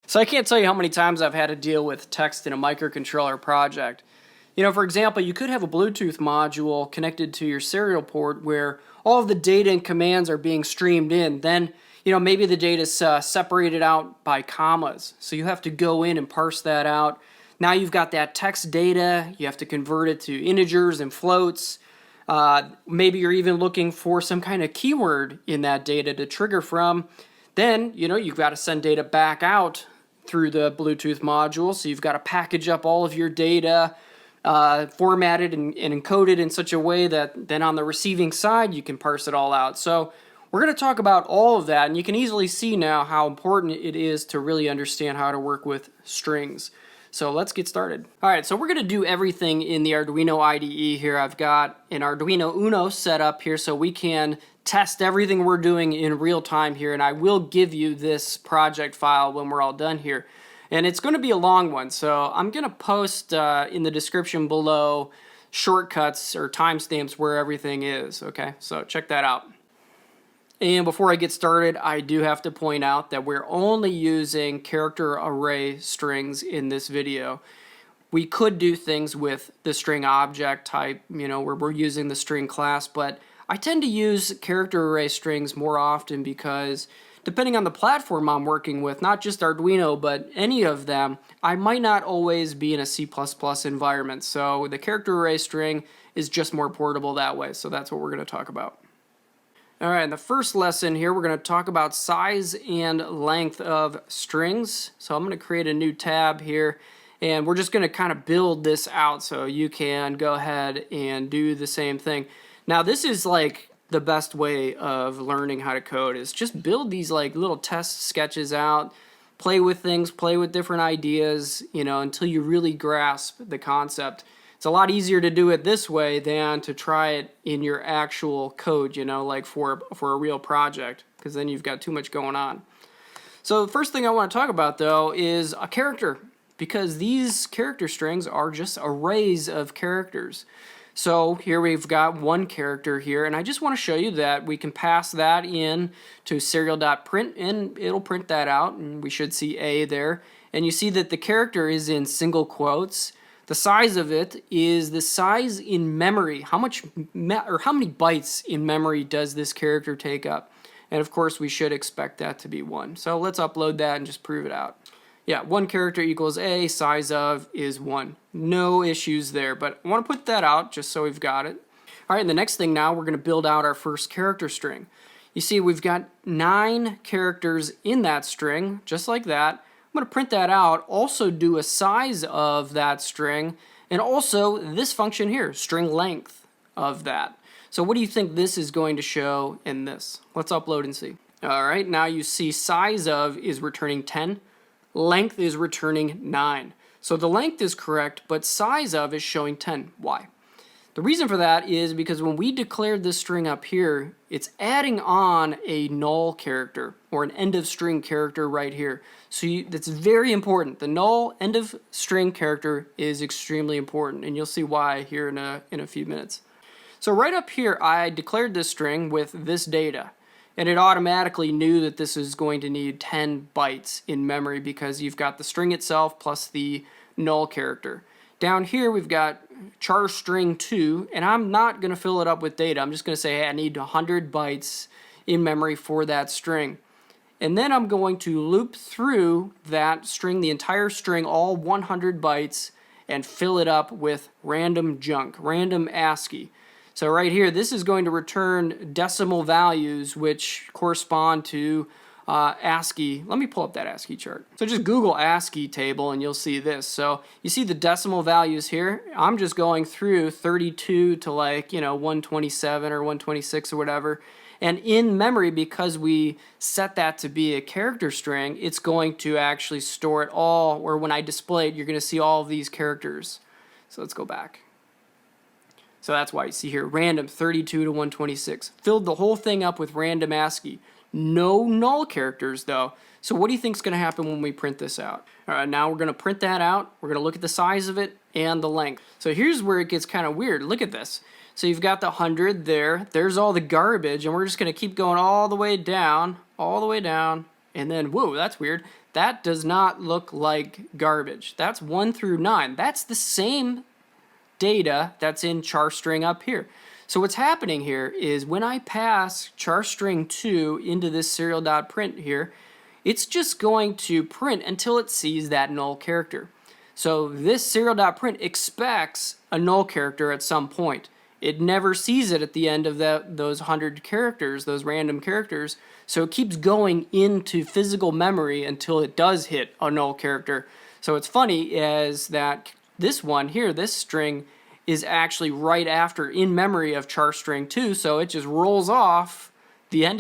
So I can't tell you how many times I've had to deal with text in a microcontroller project. You know, for example, you could have a Bluetooth module connected to your serial port where all of the data and commands are being streamed in. Then, you know, maybe the data is separated out by commas. So you have to go in and parse that out. Now you've got that text data. You have to convert it to integers and floats. Maybe you're even looking for some kind of keyword in that data to trigger from. Then, you know, you've got to send data back out through the Bluetooth module. So you've got to package up all of your data, formatted and encoded in such a way that then on the receiving side you can parse it all out. So we're going to talk about all of that, and you can easily see now how important it is to really understand how to work with strings. So let's get started. All right, so we're going to do everything in the Arduino IDE here. I've got an Arduino Uno set up here so we can test everything we're doing in real time here, and I will give you this project file when we're all done here. And it's going to be a long one, so I'm going to post in the description below shortcuts or timestamps where everything is, okay? So check that out. And before I get started, I do have to point out that we're only using character array strings in this video. We could do things with the string object type, you know, where we're using the string class, but I tend to use character array strings more often because depending on the platform I'm working with, not just Arduino, but any of them, I might not always be in a C++ environment. So the character array string is just more portable that way. So that's what we're going to talk about. All right, in the first lesson here, we're going to talk about size and length of strings. So I'm going to create a new tab here, and we're just going to kind of build this out so you can go ahead and do the same thing. Now, this is like the best way of learning how to code is just build these like little test sketches out, play with things, play with different ideas, you know, until you really grasp the concept. It's a lot easier to do it this way than to try it in your actual code, you know, like for a real project, because then you've got too much going on. So the first thing I want to talk about, though, is a character, because these character strings are just arrays of characters. So here we've got one character here, and I just want to show you that we can pass that in to serial.print, and it'll print that out, and we should see A there. And you see that the character is in single quotes. The size of it is the size in memory. How many bytes in memory does this character take up? And of course, we should expect that to be 1. So let's upload that and just prove it out. Yeah, 1 character equals A, size of is 1. No issues there, but I want to put that out just so we've got it. All right, and the next thing now, we're going to build out our first character string. You see, we've got 9 characters in that string, just like that. I'm going to print that out, also do a size of that string, and also this function here, string length of that. So what do you think this is going to show in this? Let's upload and see. All right, now you see size of is returning 10, length is returning 9. So the length is correct, but size of is showing 10. Why? The reason for that is because when we declared this string up here, it's adding on a null character or an end of string character right here. So that's very important. The null end of string character is extremely important, and you'll see why here in a few minutes. So right up here, I declared this string with this data, and it automatically knew that this is going to need 10 bytes in memory because you've got the string itself plus the null character. Down here, we've got char string 2, and I'm not going to fill it up with data. I'm just going to say, hey, I need 100 bytes in memory for that string. And then I'm going to loop through that string, the entire string, all 100 bytes, and fill it up with random junk, random ASCII. So right here, this is going to return decimal values, which correspond to ASCII. Let me pull up that ASCII chart. So just Google ASCII table and you'll see this. So you see the decimal values here. I'm just going through 32 to 127 or 126 or whatever. And in memory, because we set that to be a character string, it's going to actually store it all, or when I display it, you're going to see all of these characters. So let's go back. So that's why you see here, random 32 to 126. Filled the whole thing up with random ASCII. No null characters though. So what do you think is going to happen when we print this out? All right, now we're going to print that out. We're going to look at the size of it and the length. So here's where it gets kind of weird. Look at this. So you've got the 100 there. There's all the garbage, and we're just going to keep going all the way down, And then, whoa, that's weird. That does not look like garbage. That's 1 through 9. That's the same data that's in char string up here. So what's happening here is when I pass char string 2 into this serial.print here, it's just going to print until it sees that null character. So this serial.print expects a null character at some point. It never sees it at the end of those 100 characters, those random characters. So it keeps going into physical memory until it does hit a null character. So what's funny is that this one here, this string, is actually right after in memory of char string 2. So it just rolls off the edge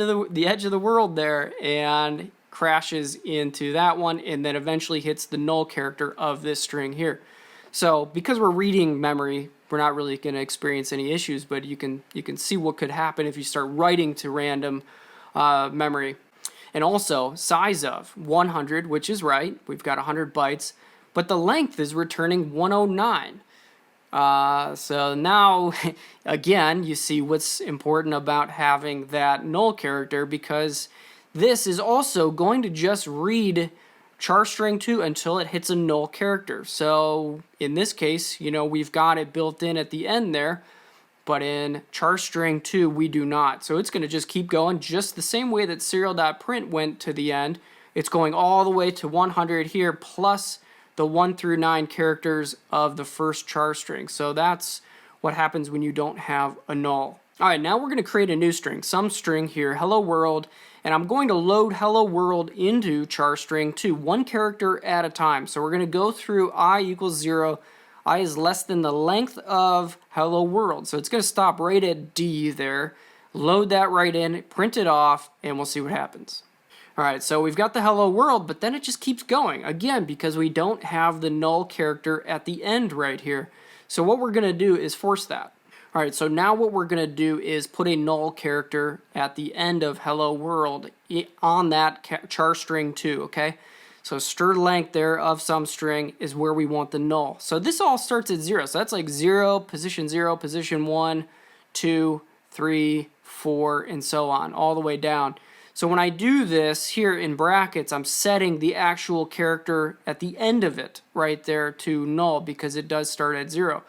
of the world there and crashes into that one, and then eventually hits the null character of this string here. So because we're reading memory, we're not really going to experience any issues, but you can see what could happen if you start writing to random memory. And also size of 100, which is right, we've got 100 bytes, but the length is returning 109. So now again you see what's important about having that null character, because this is also going to just read char string 2 until it hits a null character. So in this case, we've got it built in at the end there, but in char string 2 we do not. So it's going to just keep going just the same way that serial.print went to the end. It's going all the way to 100 here, plus the 1 through 9 characters of the first char string. So that's what happens when you don't have a null. All right, now we're going to create a new string, some string here, hello world, and I'm going to load hello world into char string 2, one character at a time. So we're going to go through I equals 0. I is less than the length of hello world. So it's going to stop right at D there, load that right in, print it off, and we'll see what happens. All right, so we've got the hello world, but then it just keeps going, again, because we don't have the null character at the end right here. So what we're going to do is force that. All right, so now what we're going to do is put a null character at the end of hello world on that char string 2, okay? So str length there of some string is where we want the null. So this all starts at 0. So that's like 0, position 1, 2, 3, 4, and so on, all the way down. So when I do this here in brackets, I'm setting the actual character at the end of it right there to null, because it does start at 0.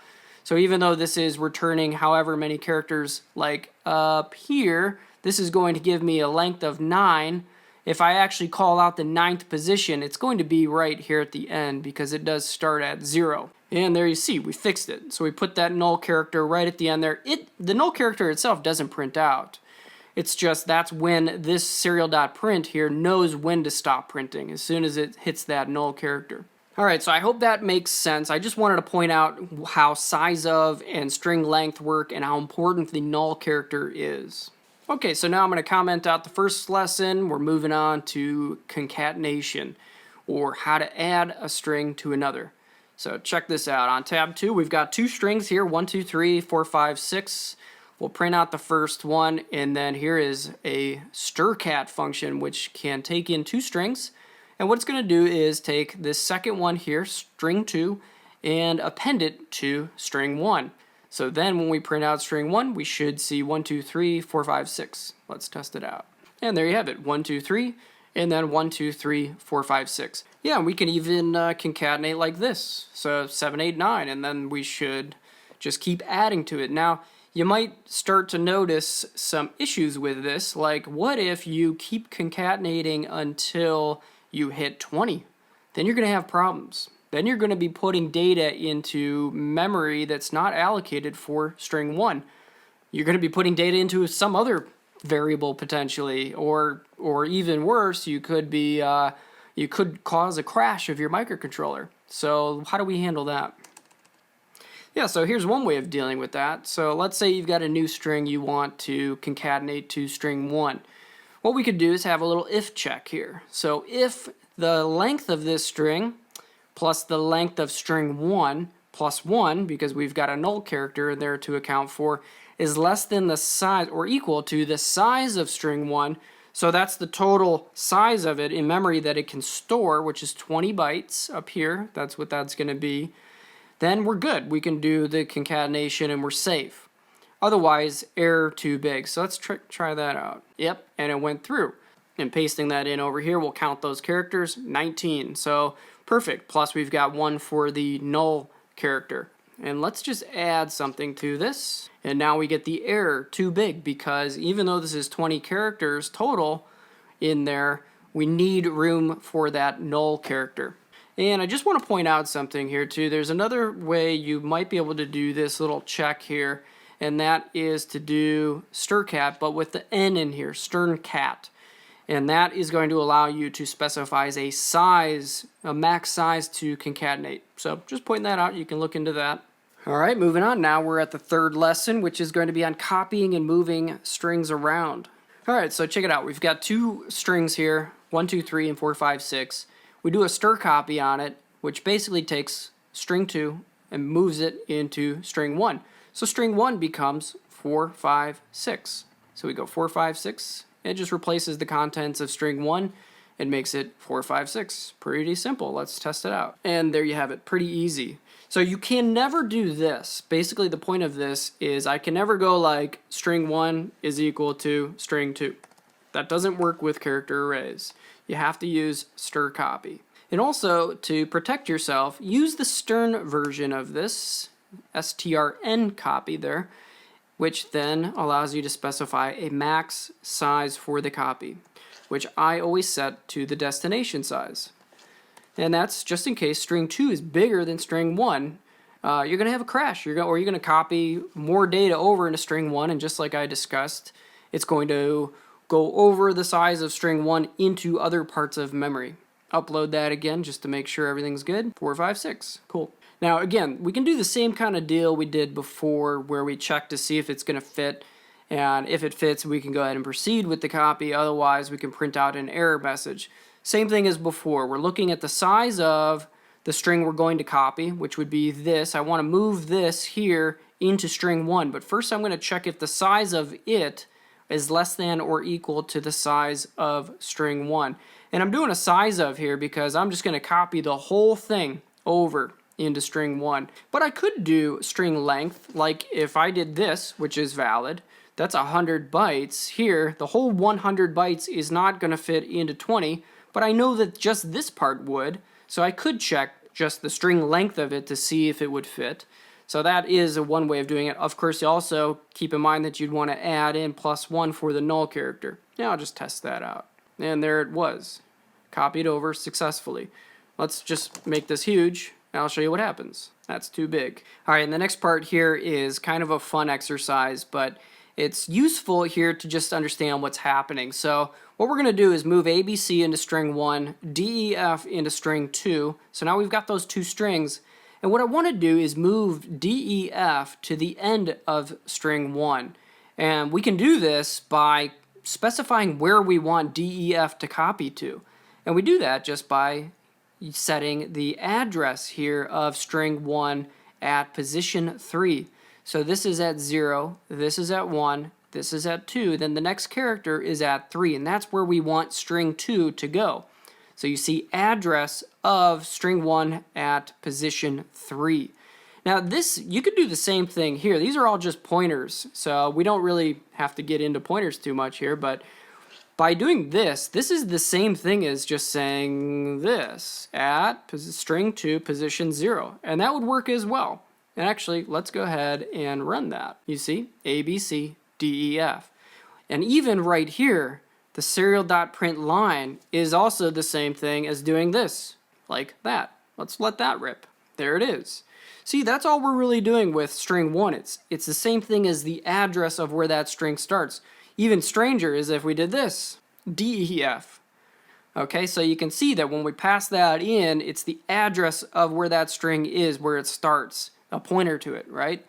So even though this is returning however many characters like up here, this is going to give me a length of 9. If I actually call out the 9th position, it's going to be right here at the end, because it does start at 0. And there you see, we fixed it. So we put that null character right at the end there. The null character itself doesn't print out. It's just that's when this serial.print here knows when to stop printing, as soon as it hits that null character. All right, so I hope that makes sense. I just wanted to point out how size of and string length work and how important the null character is. Okay, so now I'm going to comment out the first lesson. We're moving on to concatenation, or how to add a string to another. So check this out. On tab 2, we've got 2 strings here, 1, 2, 3, 4, 5, 6. We'll print out the first one, and then here is a strcat function, which can take in 2 strings. And what it's going to do is take this second one here, string 2, and append it to string 1. So then when we print out string 1, we should see 1, 2, 3, 4, 5, 6. Let's test it out. And there you have it, 1, 2, 3, and then 1, 2, 3, 4, 5, 6. Yeah, we can even concatenate like this. So 7, 8, 9, and then we should just keep adding to it. Now, you might start to notice some issues with this, like what if you keep concatenating until you hit 20? Then you're going to have problems. Then you're going to be putting data into memory that's not allocated for string 1. You're going to be putting data into some other variable potentially, or even worse, you could cause a crash of your microcontroller. So how do we handle that? Yeah, so here's one way of dealing with that. So let's say you've got a new string you want to concatenate to string 1. What we could do is have a little if check here. So if the length of this string plus the length of string 1 plus 1, because we've got a null character there to account for, is less than the size or equal to the size of string 1, so that's the total size of it in memory that it can store, which is 20 bytes up here. That's what that's going to be. Then we're good. We can do the concatenation and we're safe. Otherwise, error too big. So let's try that out. Yep, and it went through. and pasting that in over here will count those characters, 19. So perfect. Plus we've got one for the null character. And let's just add something to this. And now we get the error too big, because even though this is 20 characters total in there, we need room for that null character. And I just want to point out something here too. There's another way you might be able to do this little check here, and that is to do strcat, but with the N in here, strcat. And that is going to allow you to specify a size, a max size to concatenate. So just pointing that out, you can look into that. All right, moving on. Now we're at the third lesson, which is going to be on copying and moving strings around. All right, so check it out. We've got two strings here, 1, 2, 3, and 4, 5, 6. We do a stir copy on it, which basically takes string 2 and moves it into string 1. So string 1 becomes 4, 5, 6. So we go 4, 5, 6. It just replaces the contents of string 1 and makes it 4, 5, 6. Pretty simple. Let's test it out. And there you have it. Pretty easy. So you can never do this. Basically, the point of this is I can never go like string 1 is equal to string 2. That doesn't work with character arrays. You have to use stir copy. And also, to protect yourself, use the stern version of this, strn copy there, which then allows you to specify a max size for the copy, which I always set to the destination size. And that's just in case string 2 is bigger than string 1, you're going to have a crash. You're going to copy more data over into string 1, and just like I discussed, it's going to go over the size of string 1 into other parts of memory. Upload that again just to make sure everything's good. 4, 5, 6. Cool. Now again, we can do the same kind of deal we did before, where we check to see if it's going to fit, and if it fits, we can go ahead and proceed with the copy. Otherwise, we can print out an error message. Same thing as before. We're looking at the size of the string we're going to copy, which would be this. I want to move this here into string 1, but first I'm going to check if the size of it is less than or equal to the size of string 1. And I'm doing a size of here because I'm just going to copy the whole thing over into string 1. But I could do string length, like if I did this, which is valid. That's 100 bytes. Here, the whole 100 bytes is not going to fit into 20, but I know that just this part would, so I could check just the string length of it to see if it would fit. So that is one way of doing it. Of course, you also keep in mind that you'd want to add in +1 for the null character. Now I'll just test that out. And there it was. Copied over successfully. Let's just make this huge, and I'll show you what happens. That's too big. All right, and the next part here is kind of a fun exercise, but it's useful here to just understand what's happening. So what we're going to do is move ABC into string 1, DEF into string 2. So now we've got those two strings. And what I want to do is move DEF to the end of string 1. And we can do this by specifying where we want DEF to copy to. And we do that just by setting the address here of string 1 at position 3. So this is at 0, this is at 1, this is at 2, then the next character is at 3, and that's where we want string 2 to go. So you see address of string 1 at position 3. Now this, you could do the same thing here. These are all just pointers, so we don't really have to get into pointers too much here, but by doing this, this is the same thing as just saying this at string 2 position 0, and that would work as well. And actually, let's go ahead and run that. You see, A, B, C, D, E, F. And even right here, the serial.print line is also the same thing as doing this, like that. Let's let that rip. There it is. See, that's all we're really doing with string 1. It's the same thing as the address of where that string starts. Even stranger is if we did this, D, E, F. Okay, so you can see that when we pass that in, it's the address of where that string is, where it starts. A pointer to it, right?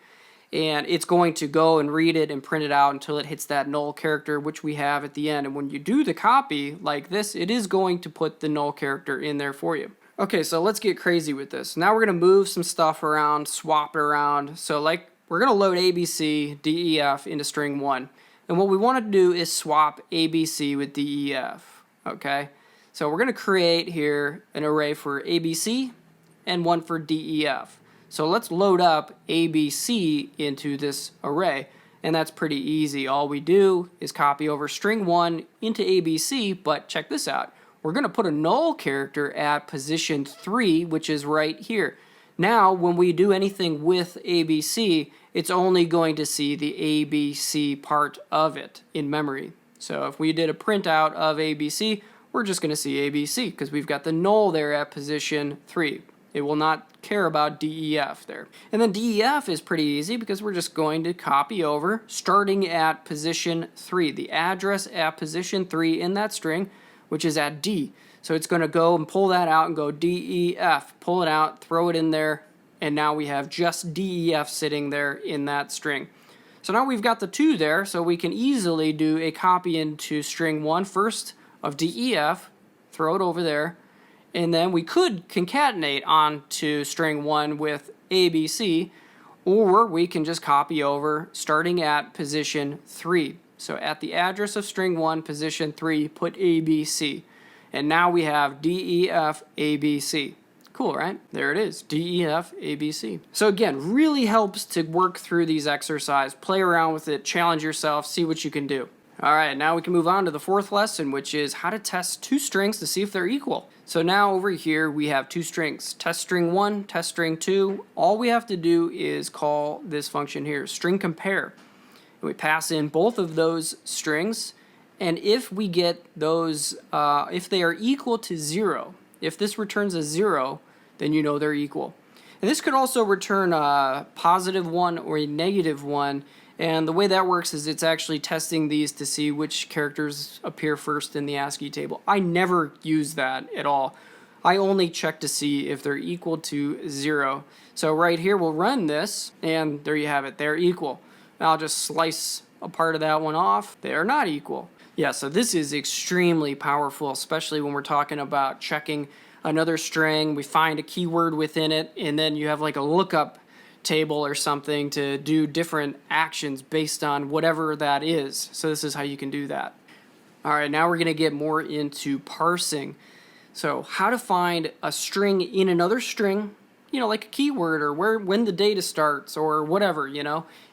And it's going to go and read it and print it out until it hits that null character, which we have at the end. And when you do the copy like this, it is going to put the null character in there for you. Okay, so let's get crazy with this. Now we're going to move some stuff around, swap it around. So like we're going to load ABC, DEF into string 1. And what we want to do is swap ABC with DEF, okay? So we're going to create here an array for ABC and one for DEF. So let's load up ABC into this array. And that's pretty easy. All we do is copy over string 1 into ABC, but check this out. We're going to put a null character at position 3, which is right here. Now, when we do anything with ABC, it's only going to see the ABC part of it in memory. So if we did a print out of ABC, we're just going to see ABC because we've got the null there at position 3. It will not care about DEF there. And then DEF is pretty easy because we're just going to copy over starting at position 3, the address at position 3 in that string, which is at D. So it's going to go and pull that out and go DEF, pull it out, throw it in there, and now we have just DEF sitting there in that string. So now we've got the 2 there, so we can easily do a copy into string 1 first of DEF, throw it over there, and then we could concatenate onto string 1 with ABC, or we can just copy over starting at position 3. So at the address of string 1, position 3, put ABC. And now we have DEF ABC. Cool, right? There it is, DEF ABC. So again, really helps to work through these exercises, play around with it, challenge yourself, see what you can do. All right, now we can move on to the 4th lesson, which is how to test 2 strings to see if they're equal. So now over here we have 2 strings, test string 1, test string 2. All we have to do is call this function here, string compare. And we pass in both of those strings, and if we get those, if they are equal to 0, if this returns a 0, then you know they're equal. And this could also return a positive 1 or a negative 1. And the way that works is it's actually testing these to see which characters appear first in the ASCII table. I never use that at all. I only check to see if they're equal to 0. So right here we'll run this, and there you have it. They're equal. I'll just slice a part of that one off. They are not equal. Yeah, so this is extremely powerful, especially when we're talking about checking another string. We find a keyword within it, and then you have like a lookup table or something to do different actions based on whatever that is. So this is how you can do that. All right, now we're going to get more into parsing. So how to find a string in another string, like a keyword or when the data starts or whatever,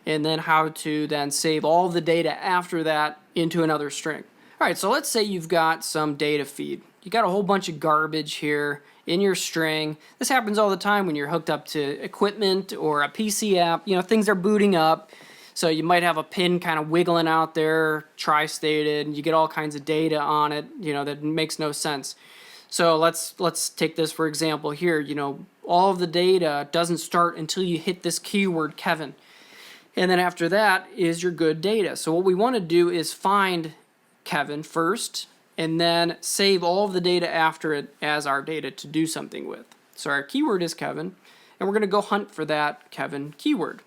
and then how to then save all the data after that into another string. All right, so let's say you've got some data feed. You got a whole bunch of garbage here in your string. This happens all the time when you're hooked up to equipment or a PC app. Things are booting up. So you might have a pin kind of wiggling out there, tri-stated, and you get all kinds of data on it, that makes no sense. So let's take this for example here. All of the data doesn't start until you hit this keyword Kevin. And then after that is your good data. So what we want to do is find Kevin first, and then save all of the data after it as our data to do something with. So our keyword is Kevin, and we're going to go hunt for that Kevin keyword.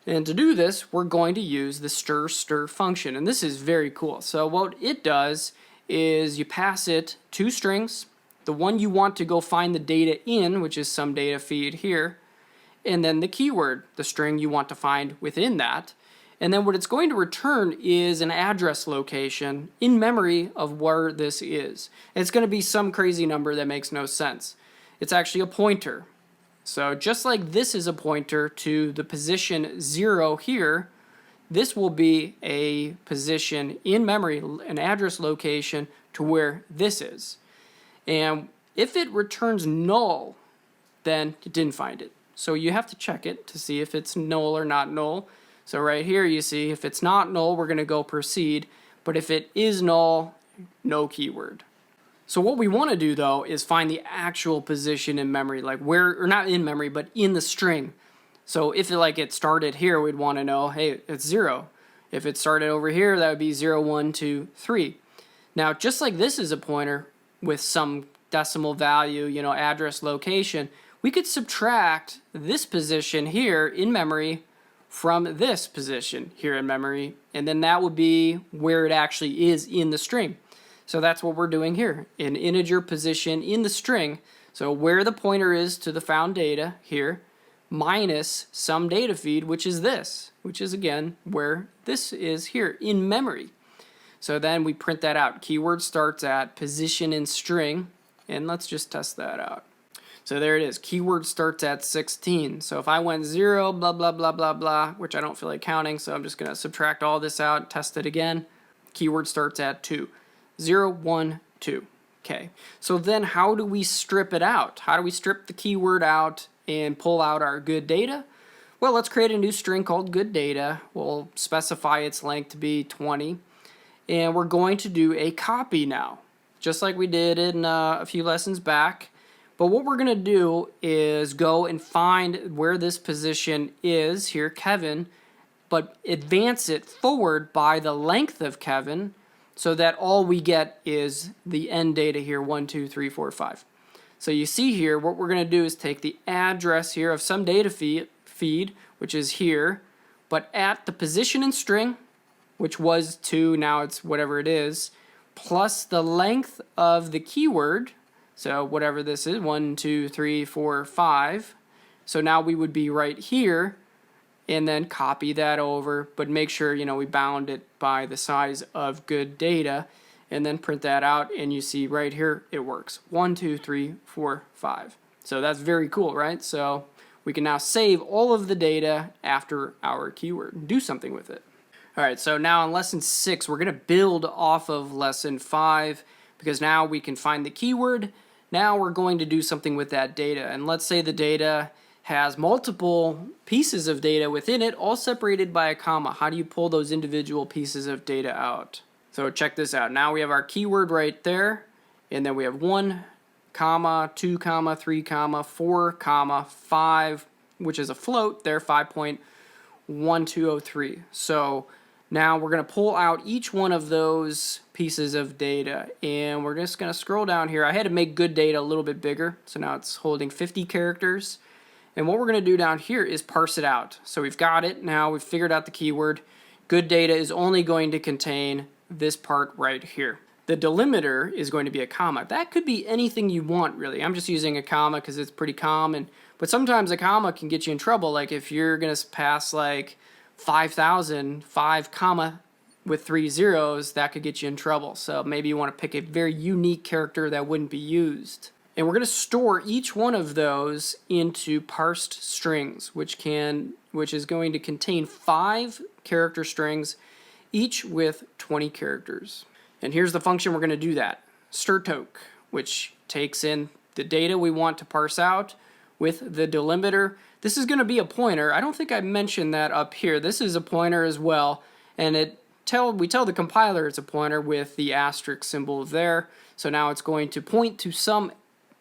And to do this, we're going to use the stir function, and this is very cool. So what it does is you pass it 2 strings, the one you want to go find the data in, which is some data feed here, and then the keyword, the string you want to find within that. And then what it's going to return is an address location in memory of where this is. And it's going to be some crazy number that makes no sense. It's actually a pointer. So just like this is a pointer to the position 0 here, this will be a position in memory, an address location to where this is. And if it returns null, then it didn't find it. So you have to check it to see if it's null or not null. So right here you see if it's not null, we're going to go proceed. But if it is null, no keyword. So what we want to do though is find the actual position in memory, like where, or not in memory, but in the string. So if it started here, we'd want to know, hey, it's 0. If it started over here, that would be 0, 1, 2, 3. Now, just like this is a pointer with some decimal value, address location, we could subtract this position here in memory from this position here in memory, and then that would be where it actually is in the string. So that's what we're doing here, an integer position in the string. So where the pointer is to the found data here, minus some data feed, which is this, which is again where this is here in memory. So then we print that out. Keyword starts at position in string, and let's just test that out. So there it is. Keyword starts at 16. So if I went 0, blah, blah, blah, blah, blah, which I don't feel like counting, so I'm just going to subtract all this out and test it again. Keyword starts at 2. 0, 1, 2. Okay. So then how do we strip it out? How do we strip the keyword out and pull out our good data? Well, let's create a new string called good data. We'll specify its length to be 20. And we're going to do a copy now, just like we did in a few lessons back. But what we're going to do is go and find where this position is here, Kevin, but advance it forward by the length of Kevin so that all we get is the end data here, 1, 2, 3, 4, 5. So you see here, what we're going to do is take the address here of some data feed, which is here, but at the position in string, which was 2, now it's whatever it is, plus the length of the keyword, so whatever this is, 1, 2, 3, 4, 5. So now we would be right here, and then copy that over, but make sure, we bound it by the size of good data, and then print that out, and you see right here, it works. 1, 2, 3, 4, 5. So that's very cool, right? So we can now save all of the data after our keyword and do something with it. All right, so now in lesson 6, we're going to build off of lesson 5 because now we can find the keyword. Now we're going to do something with that data. And let's say the data has multiple pieces of data within it, all separated by a comma. How do you pull those individual pieces of data out? So check this out. Now we have our keyword right there, and then we have 1, comma, 2, comma, 3, comma, 4, comma, 5, which is a float there, 5.1203. So now we're going to pull out each one of those pieces of data, and we're just going to scroll down here. I had to make good data a little bit bigger, so now it's holding 50 characters. And what we're going to do down here is parse it out. So we've got it. Now we've figured out the keyword. Good data is only going to contain this part right here. The delimiter is going to be a comma. That could be anything you want, really. I'm just using a comma because it's pretty common. But sometimes a comma can get you in trouble. Like if you're going to pass like 5,000, 5 comma with 3 zeros, that could get you in trouble. So maybe you want to pick a very unique character that wouldn't be used. And we're going to store each one of those into parsed strings, which is going to contain 5 character strings, each with 20 characters. And here's the function we're going to do that. Stirtoke, which takes in the data we want to parse out with the delimiter. This is going to be a pointer. I don't think I mentioned that up here. This is a pointer as well, and we tell the compiler it's a pointer with the asterisk symbol there. So now it's going to point to some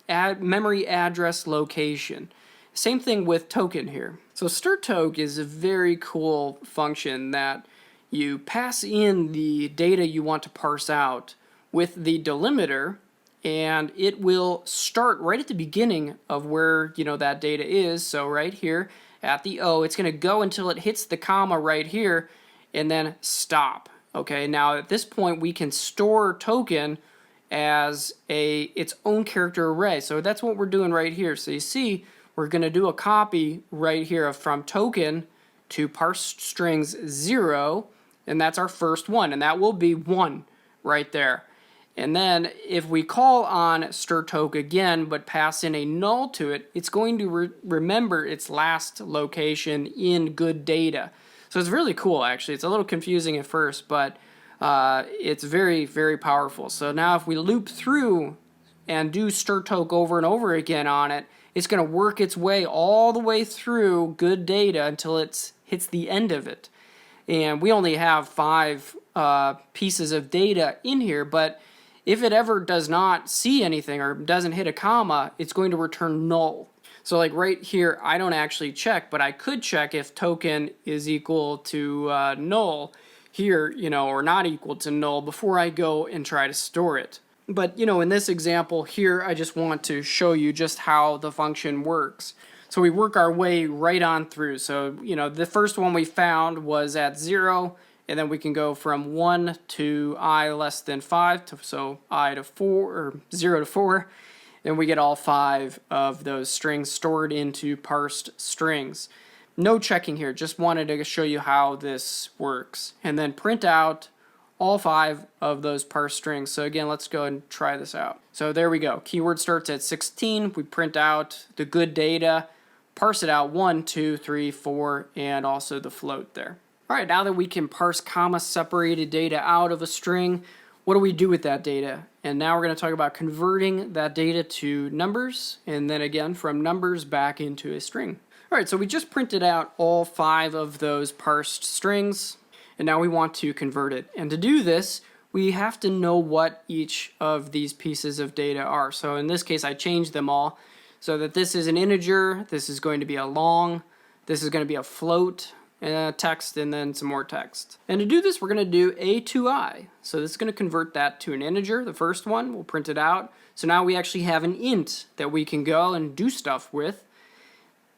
memory address location. Same thing with token here. So stirtoke is a very cool function that you pass in the data you want to parse out with the delimiter, and it will start right at the beginning of where that data is. So right here at the O, it's going to go until it hits the comma right here and then stop. Okay, now at this point we can store token as its own character array. So that's what we're doing right here. So you see, we're going to do a copy right here from token to parse strings 0, and that's our first one, and that will be 1 right there. And then if we call on stirtoke again but pass in a null to it, it's going to remember its last location in good data. So it's really cool, actually. It's a little confusing at first, but it's very, very powerful. So now if we loop through and do stirtoke over and over again on it, it's going to work its way all the way through good data until it hits the end of it. And we only have 5 pieces of data in here, but if it ever does not see anything or doesn't hit a comma, it's going to return null. So like right here, I don't actually check, but I could check if token is equal to null here, or not equal to null before I go and try to store it. But, in this example here, I just want to show you just how the function works. So we work our way right on through. So, the first one we found was at 0, and then we can go from 1 to I less than 5, so I to 4, or 0 to 4, and we get all 5 of those strings stored into parsed strings. No checking here, just wanted to show you how this works. And then print out all 5 of those parse strings. So again, let's go and try this out. So there we go. Keyword starts at 16. We print out the good data, parse it out 1, 2, 3, 4, and also the float there. All right, now that we can parse comma separated data out of a string, what do we do with that data? And now we're going to talk about converting that data to numbers, and then again from numbers back into a string. All right, so we just printed out all 5 of those parsed strings, and now we want to convert it. And to do this, we have to know what each of these pieces of data are. So in this case, I changed them all so that this is an integer, this is going to be a long, this is going to be a float, and text, and then some more text. And to do this, we're going to do a to I. So this is going to convert that to an integer, the first one. We'll print it out. So now we actually have an int that we can go and do stuff with.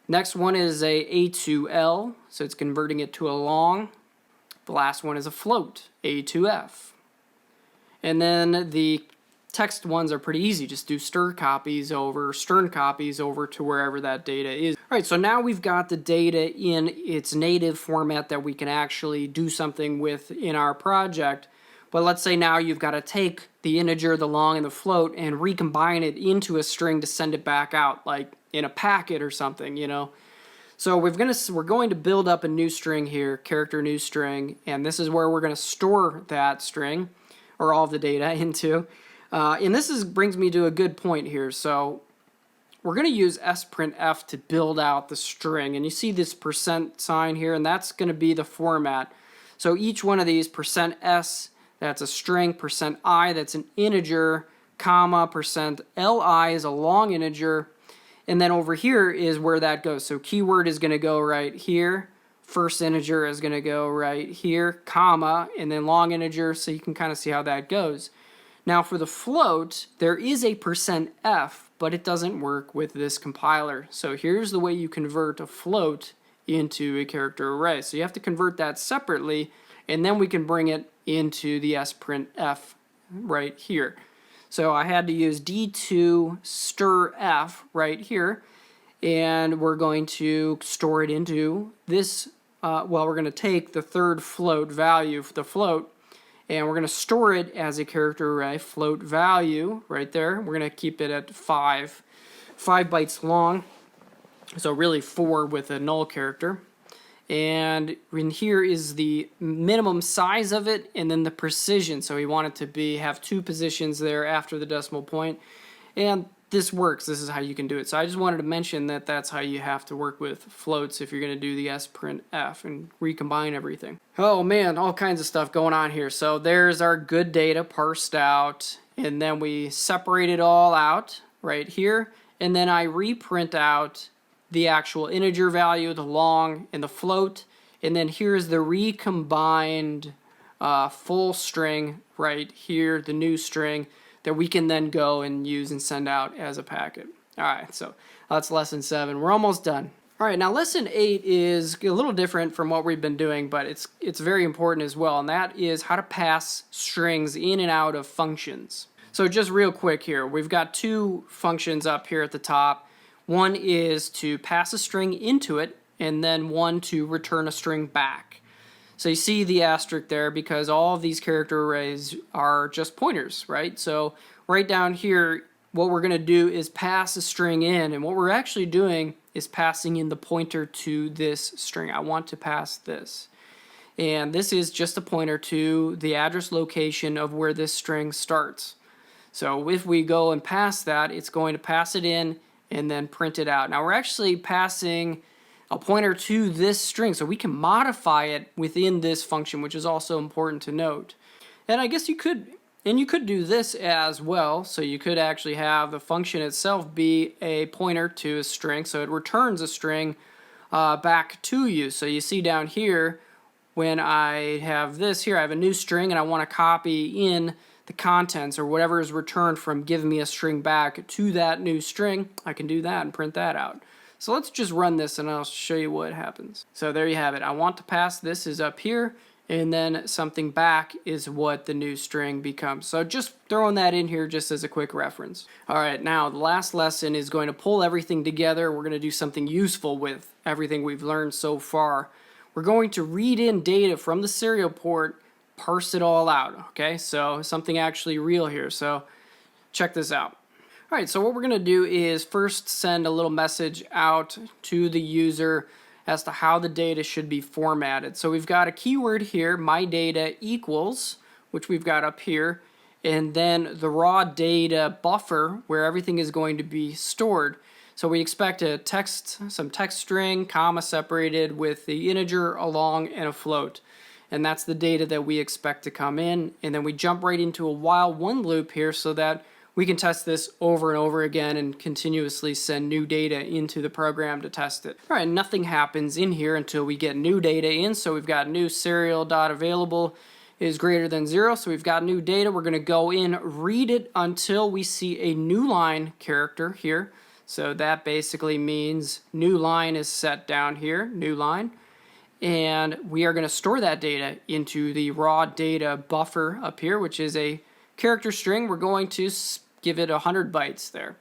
Next one is a to L, so it's converting it to a long. The last one is a float, a to F. And then the text ones are pretty easy. Just do stern copies over to wherever that data is. All right, so now we've got the data in its native format that we can actually do something with in our project. But let's say now you've got to take the integer, the long, and the float and recombine it into a string to send it back out, like in a packet or something, you know. So we're going to build up a new string here, character new string, and this is where we're going to store that string, or all of the data, into. And this brings me to a good point here. So we're going to use sprintf to build out the string, and you see this % sign here, and that's going to be the format. So each one of these, %s, that's a string, %i, that's an integer, comma, %li is a long integer, and then over here is where that goes. So keyword is going to go right here, first integer is going to go right here, comma, and then long integer, so you can kind of see how that goes. Now for the float, there is a %f, but it doesn't work with this compiler. So here's the way you convert a float into a character array. So you have to convert that separately, and then we can bring it into the sprintf right here. So I had to use d2 stir f right here, and we're going to store it into this, we're going to take the third float value for the float, and we're going to store it as a character array, float value, right there. We're going to keep it at 5 bytes long, so really 4 with a null character. And in here is the minimum size of it, and then the precision. So we want it to have 2 positions there after the decimal point. And this works. This is how you can do it. So I just wanted to mention that that's how you have to work with floats if you're going to do the sprintf and recombine everything. Oh man, all kinds of stuff going on here. So there's our good data parsed out, and then we separate it all out right here, and then I reprint out the actual integer value, the long, and the float, and then here's the recombined full string right here, the new string, that we can then go and use and send out as a packet. All right, so that's lesson 7. We're almost done. All right, now lesson 8 is a little different from what we've been doing, but it's very important as well, and that is how to pass strings in and out of functions. So just real quick here, we've got 2 functions up here at the top. One is to pass a string into it, and then one to return a string back. So you see the asterisk there because all of these character arrays are just pointers, right? So right down here, what we're going to do is pass a string in, and what we're actually doing is passing in the pointer to this string. I want to pass this. And this is just a pointer to the address location of where this string starts. So if we go and pass that, it's going to pass it in and then print it out. Now we're actually passing a pointer to this string, so we can modify it within this function, which is also important to note. And I guess you could do this as well, so you could actually have the function itself be a pointer to a string, so it returns a string back to you. So you see down here, when I have this here, I have a new string and I want to copy in the contents or whatever is returned from giving me a string back to that new string. I can do that and print that out. So let's just run this and I'll show you what happens. So there you have it. I want to pass this is up here, and then something back is what the new string becomes. So just throwing that in here just as a quick reference. All right, now the last lesson is going to pull everything together. We're going to do something useful with everything we've learned so far. We're going to read in data from the serial port, parse it all out. Okay, so something actually real here. So check this out. All right, so what we're going to do is first send a little message out to the user as to how the data should be formatted. So we've got a keyword here, my data equals, which we've got up here, and then the raw data buffer where everything is going to be stored. So we expect some text string, comma separated with the integer, a long, and a float. And that's the data that we expect to come in. And then we jump right into a while one loop here so that we can test this over and over again and continuously send new data into the program to test it. All right, nothing happens in here until we get new data in. So we've got new serial.available is greater than 0. So we've got new data. We're going to go in, read it until we see a new line character here. So that basically means new line is set down here, new line. And we are going to store that data into the raw data buffer up here, which is a character string. We're going to give it 100 bytes there.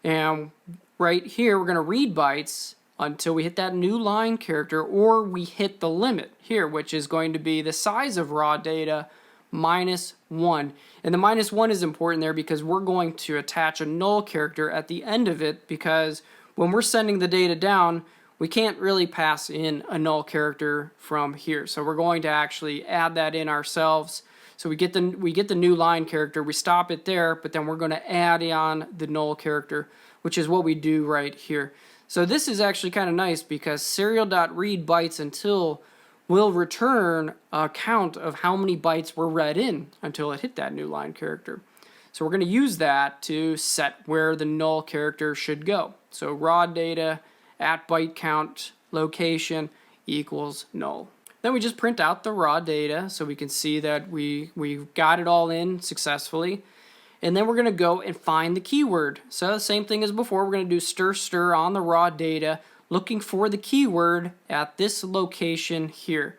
And right here, we're going to read bytes until we hit that new line character, or we hit the limit here, which is going to be the size of raw data -1. And the -1 is important there because we're going to attach a null character at the end of it, because when we're sending the data down, we can't really pass in a null character from here. So we're going to actually add that in ourselves. So we get the new line character, we stop it there, but then we're going to add on the null character, which is what we do right here. So this is actually kind of nice because serial.read bytes until will return a count of how many bytes were read in until it hit that new line character. So we're going to use that to set where the null character should go. So raw data at byte count location equals null. Then we just print out the raw data so we can see that we got it all in successfully. And then we're going to go and find the keyword. So same thing as before, we're going to do stir on the raw data, looking for the keyword at this location here.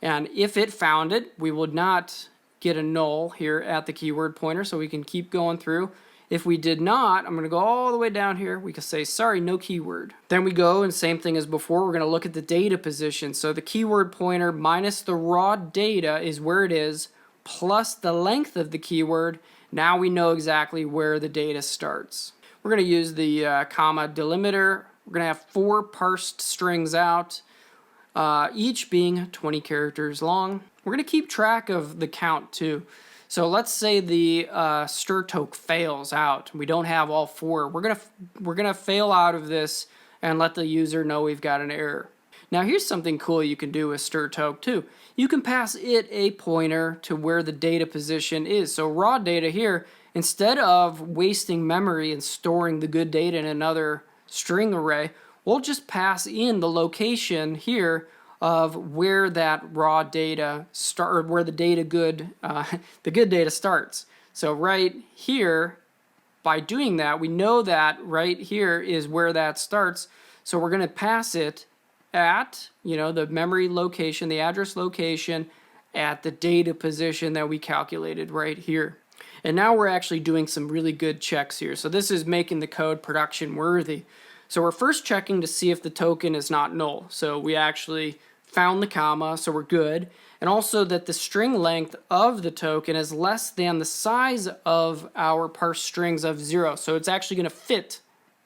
And if it found it, we would not get a null here at the keyword pointer, so we can keep going through. If we did not, I'm going to go all the way down here. We can say, sorry, no keyword. Then we go, and same thing as before, we're going to look at the data position. So the keyword pointer minus the raw data is where it is, plus the length of the keyword. Now we know exactly where the data starts. We're going to use the comma delimiter. We're going to have 4 parsed strings out, each being 20 characters long. We're going to keep track of the count too. So let's say the stir toke fails out. We don't have all 4. We're gonna fail out of this and let the user know we've got an error. Now here's something cool you can do with stir toke too. You can pass it a pointer to where the data position is. So raw data here, instead of wasting memory and storing the good data in another string array, we'll just pass in the location here of where that raw data where the data good, the good data starts. So right here, by doing that, we know that right here is where that starts. So we're going to pass it at, the memory location, the address location at the data position that we calculated right here. And now we're actually doing some really good checks here. So this is making the code production worthy. So we're first checking to see if the token is not null. So we actually found the comma, so we're good. And also that the string length of the token is less than the size of our parse strings of 0. So it's actually going to fit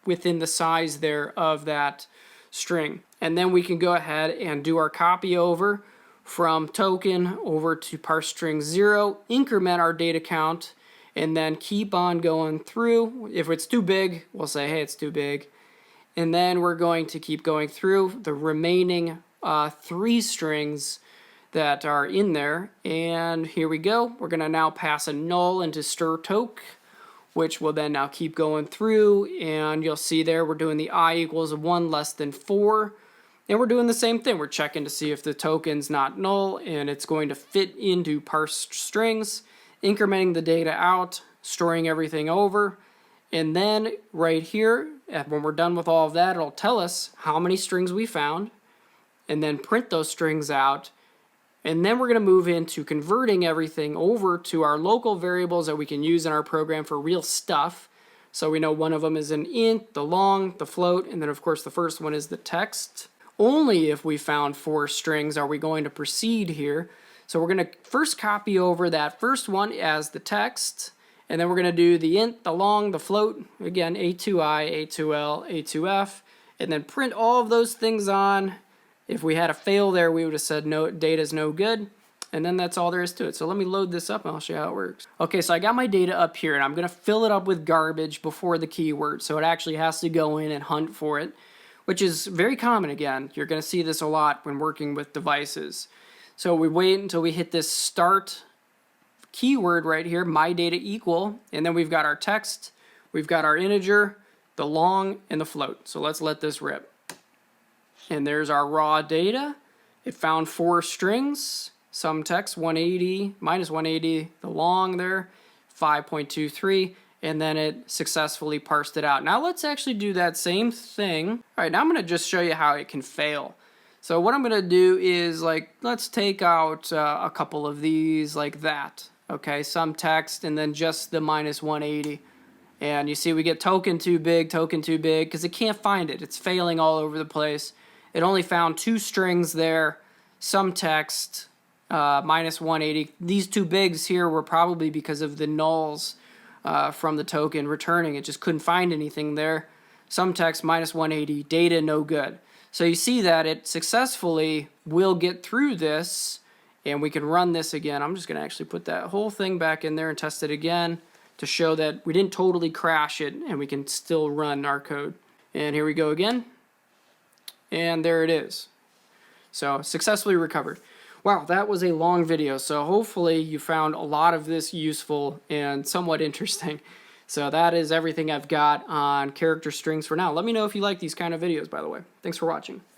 within the size there of that string. And then we can go ahead and do our copy over from token over to parse string 0, increment our data count, and then keep on going through. If it's too big, we'll say, hey, it's too big. And then we're going to keep going through the remaining 3 strings that are in there. And here we go. We're going to now pass a null into stir toke, which will then now keep going through. And you'll see there we're doing the I equals 1 less than 4. And we're doing the same thing. We're checking to see if the token's not null, and it's going to fit into parse strings, incrementing the data out, storing everything over. And then right here, when we're done with all of that, it'll tell us how many strings we found, and then print those strings out. And then we're going to move into converting everything over to our local variables that we can use in our program for real stuff. So we know one of them is an int, the long, the float, and then of course the first one is the text. Only if we found 4 strings are we going to proceed here. So we're going to first copy over that first one as the text, and then we're going to do the int, the long, the float, again, A2I, A2L, A2F, and then print all of those things on. If we had a fail there, we would have said no, data's no good, and then that's all there is to it. So let me load this up and I'll show you how it works. Okay, so I got my data up here, and I'm going to fill it up with garbage before the keyword, so it actually has to go in and hunt for it, which is very common again. You're going to see this a lot when working with devices. So we wait until we hit this start keyword right here, my data equal, and then we've got our text, we've got our integer, the long, and the float. So let's let this rip. And there's our raw data. It found 4 strings, some text 180, minus 180, the long there, 5.23, and then it successfully parsed it out. Now let's actually do that same thing. All right, now I'm gonna just show you how it can fail. So what I'm gonna do is, like, let's take out a couple of these like that. Okay, some text and then just the minus 180. And you see we get token too big, because it can't find it. It's failing all over the place. It only found 2 strings there, some text, minus 180. These 2 bigs here were probably because of the nulls from the token returning. It just couldn't find anything there. Some text, minus 180, data no good. So you see that it successfully will get through this, and we can run this again. I'm just going to actually put that whole thing back in there and test it again to show that we didn't totally crash it and we can still run our code. And here we go again. And there it is. So successfully recovered. Wow, that was a long video. So hopefully you found a lot of this useful and somewhat interesting. So that is everything I've got on character strings for now. Let me know if you like these kind of videos, by the way. Thanks for watching.